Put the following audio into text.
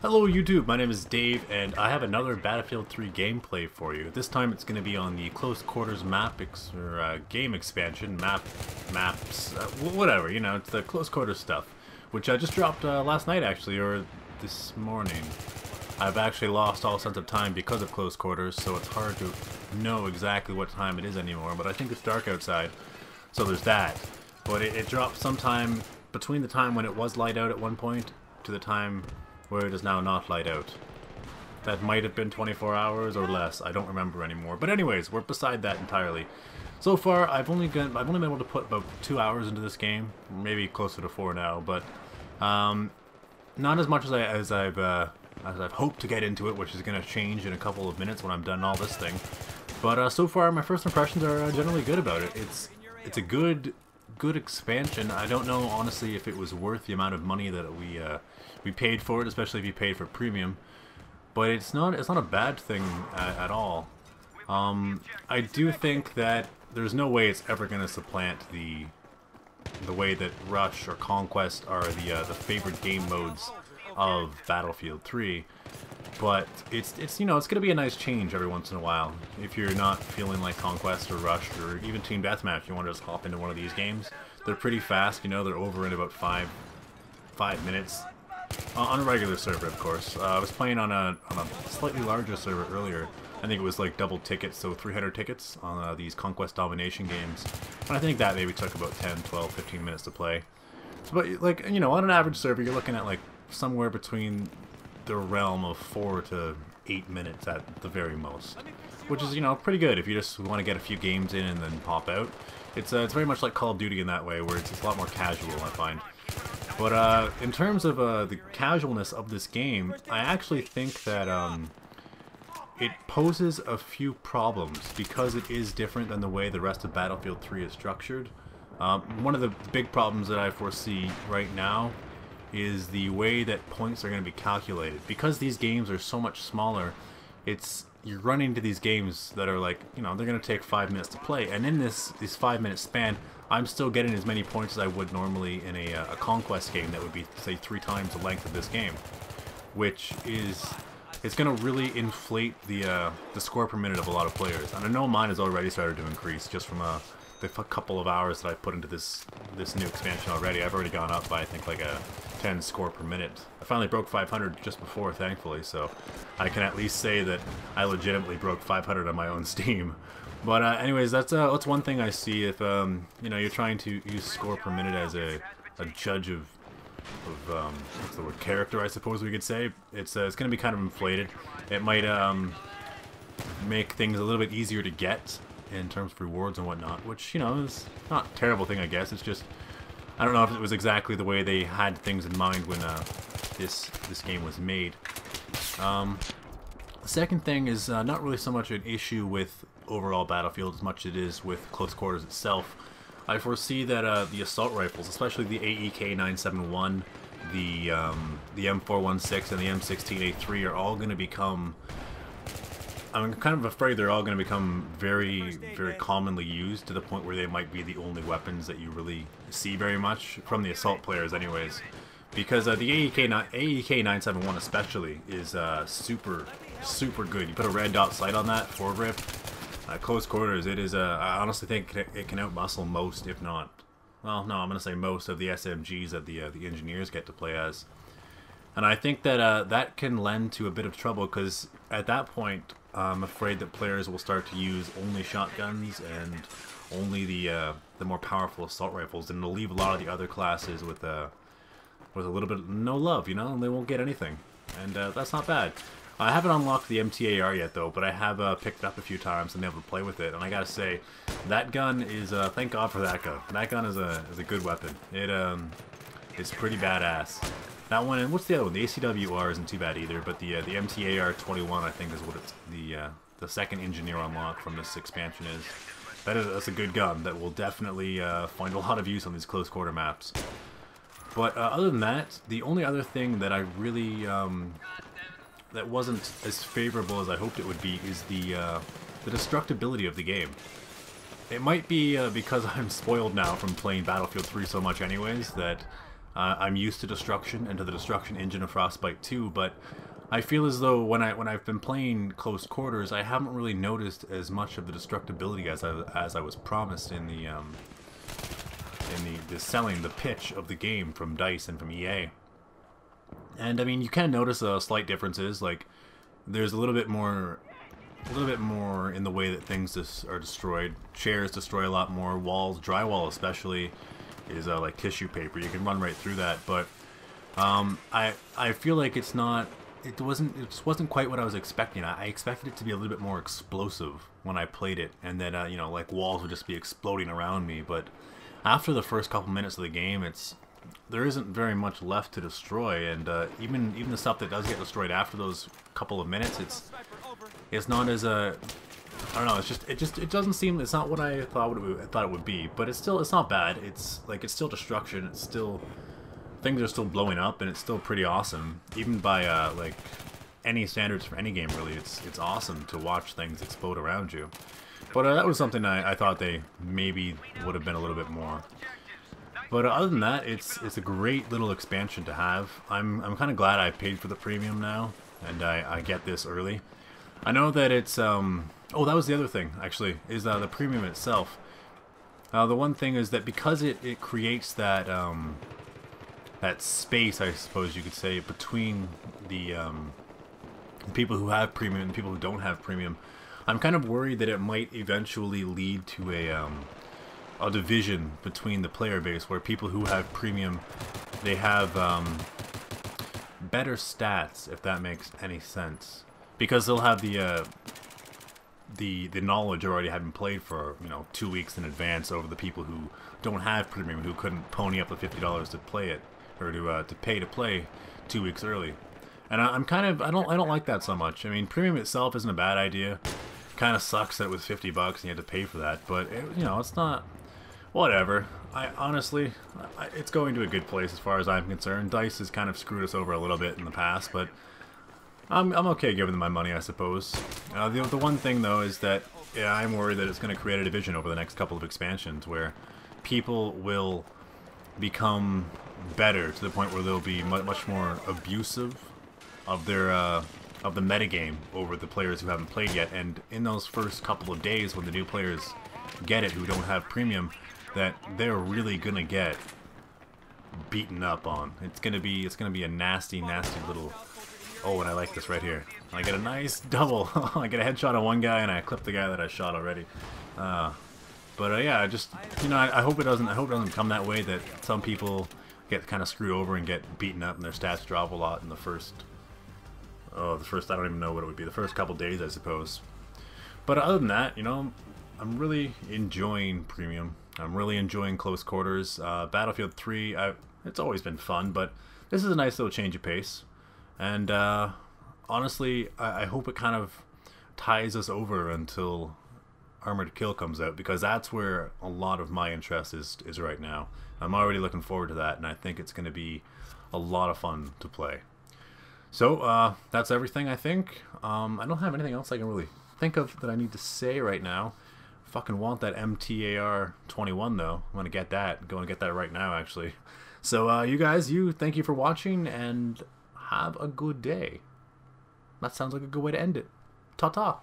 Hello YouTube, my name is Dave and I have another Battlefield 3 gameplay for you. This time it's going to be on the close quarters game expansion, maps, whatever, you know, it's the close quarters stuff, which I just dropped last night actually, or this morning. I've actually lost all sense of time because of close quarters, so it's hard to know exactly what time it is anymore, but I think it's dark outside, so there's that. But it dropped sometime between the time when it was light out at one point to the time where it is now not light out. That might have been 24 hours or less, I don't remember anymore. But anyways, we're beside that entirely. So far, I've only been able to put about 2 hours into this game, maybe closer to 4 now, but not as much as I've hoped to get into it, which is going to change in a couple of minutes when I'm done all this thing. But so far, my first impressions are generally good about it. It's a good expansion. I don't know honestly if it was worth the amount of money that we paid for it, especially if you paid for premium. But it's not a bad thing at all. I do think that there's no way it's ever going to supplant the way that Rush or Conquest are the favored game modes of Battlefield 3. But it's you know, it's going to be a nice change every once in a while. If you're not feeling like Conquest or Rush or even Team Deathmatch, you want to just hop into one of these games. They're pretty fast, you know, they're over in about 5 minutes. On a regular server, of course. I was playing on a slightly larger server earlier. I think it was like double tickets, so 300 tickets on these Conquest Domination games. And I think that maybe took about 10, 12, 15 minutes to play. So, but, like, you know, on an average server, you're looking at like somewhere between the realm of 4 to 8 minutes at the very most. Which is, you know, pretty good if you just want to get a few games in and then pop out. It's very much like Call of Duty in that way, where it's a lot more casual, I find. But in terms of the casualness of this game, I actually think that it poses a few problems because it is different than the way the rest of Battlefield 3 is structured. One of the big problems that I foresee right now is the way that points are going to be calculated. Because these games are so much smaller, you're running into these games that are like, you know, they're going to take 5 minutes to play, and in this 5-minute span, I'm still getting as many points as I would normally in a Conquest game that would be, say, 3 times the length of this game, which is, it's going to really inflate the score per minute of a lot of players. And I know mine has already started to increase just from the couple of hours that I put into this new expansion already. I've already gone up by, I think, like a 10 score per minute. I finally broke 500 just before, thankfully, so I can at least say that I legitimately broke 500 on my own Steam. But anyways, that's one thing I see if you know, you're trying to use score per minute as a judge of what's the word, character, I suppose we could say. It's going to be kind of inflated. It might make things a little bit easier to get in terms of rewards and whatnot, which, you know, is not a terrible thing, I guess. It's just, I don't know if it was exactly the way they had things in mind when this game was made. The second thing is not really so much an issue with overall Battlefield as much as it is with close quarters itself. I foresee that the assault rifles, especially the AEK-971, the M416 and the M16A3 are all going to become, I'm kind of afraid they're all going to become very, very commonly used to the point where they might be the only weapons that you really see very much from the assault players anyways. Because the AEK-971 especially is super good. You put a red dot sight on that, forward rip, close quarters, it is, I honestly think it can outmuscle most, if not, well, no, I'm going to say most of the SMGs that the engineers get to play as. And I think that that can lend to a bit of trouble, because at that point, I'm afraid that players will start to use only shotguns and only the more powerful assault rifles, and it'll leave a lot of the other classes with a little bit no love, you know, and they won't get anything. And that's not bad. I haven't unlocked the MTAR yet, though, but I have picked it up a few times and been able to play with it. And I gotta say, that gun is, thank God for that gun. That gun is a good weapon. It's pretty badass. That one, and what's the other one? The ACWR isn't too bad either, but the MTAR-21, I think, is what it's the second engineer unlock from this expansion is. That's a good gun that will definitely find a lot of use on these close quarter maps. But other than that, the only other thing that I really that wasn't as favorable as I hoped it would be is the destructibility of the game. It might be because I'm spoiled now from playing Battlefield 3 so much anyways, that I'm used to destruction and to the destruction engine of Frostbite 2, but I feel as though when I've been playing close quarters, I haven't really noticed as much of the destructibility as I was promised in the selling, the pitch of the game from DICE and from EA. And I mean, you can notice slight differences. Like, there's a little bit more in the way that things are destroyed. Chairs destroy a lot more. Walls, drywall especially, is like tissue paper. You can run right through that. But I feel like it's not. It just wasn't quite what I was expecting. I expected it to be a little bit more explosive when I played it, and then you know, like walls would just be exploding around me. But after the first couple minutes of the game, there isn't very much left to destroy, and even the stuff that does get destroyed after those couple of minutes, it's not as I don't know. It doesn't seem. It's not what I thought it would be. But it's not bad. It's still destruction. It's still. Things are still blowing up, and it's still pretty awesome, even by like any standards for any game. Really, it's awesome to watch things explode around you. But that was something I thought they maybe would have been a little bit more. But other than that, it's a great little expansion to have. I'm kind of glad I paid for the premium now, and I get this early. I know that it's oh, that was the other thing actually, is the premium itself. The one thing is that because it creates that that space, I suppose you could say, between the people who have premium and the people who don't have premium, I'm kind of worried that it might eventually lead to a division between the player base, where people who have premium, they have better stats, if that makes any sense, because they'll have the knowledge already having played for 2 weeks in advance over the people who don't have premium, who couldn't pony up the $50 to play it, or to pay to play 2 weeks early. And I don't like that so much. I mean, premium itself isn't a bad idea. Kind of sucks that it was $50 and you had to pay for that, but it's not. Whatever. Honestly, it's going to a good place as far as I'm concerned. DICE has kind of screwed us over a little bit in the past, but I'm okay giving them my money, I suppose. The one thing though is that I'm worried that it's going to create a division over the next couple of expansions, where people will become better to the point where they'll be much more abusive of their of the metagame over the players who haven't played yet. And in those first couple of days, when the new players get it who don't have premium, that they're really gonna get beaten up on. It's gonna be a nasty little. Oh, and I like this right here. I get a nice double. I get a headshot on one guy, and I clip the guy that I shot already. But yeah, just I hope it doesn't come that way, that some people get kind of screwed over and get beaten up and their stats drop a lot in the first I don't even know what it would be, the first couple days, I suppose. But other than that, I'm really enjoying premium. I'm really enjoying close quarters. Battlefield 3, it's always been fun, but this is a nice little change of pace. And honestly, I hope it kind of ties us over until Armored Kill comes out, because that's where a lot of my interest is right now. I'm already looking forward to that, and I think it's going to be a lot of fun to play. So that's everything, I think. I don't have anything else I can really think of that I need to say right now. Fucking want that MTAR 21 though. I'm gonna get that. Go and get that right now, actually. So you guys, thank you for watching, and have a good day. That sounds like a good way to end it. Ta-ta.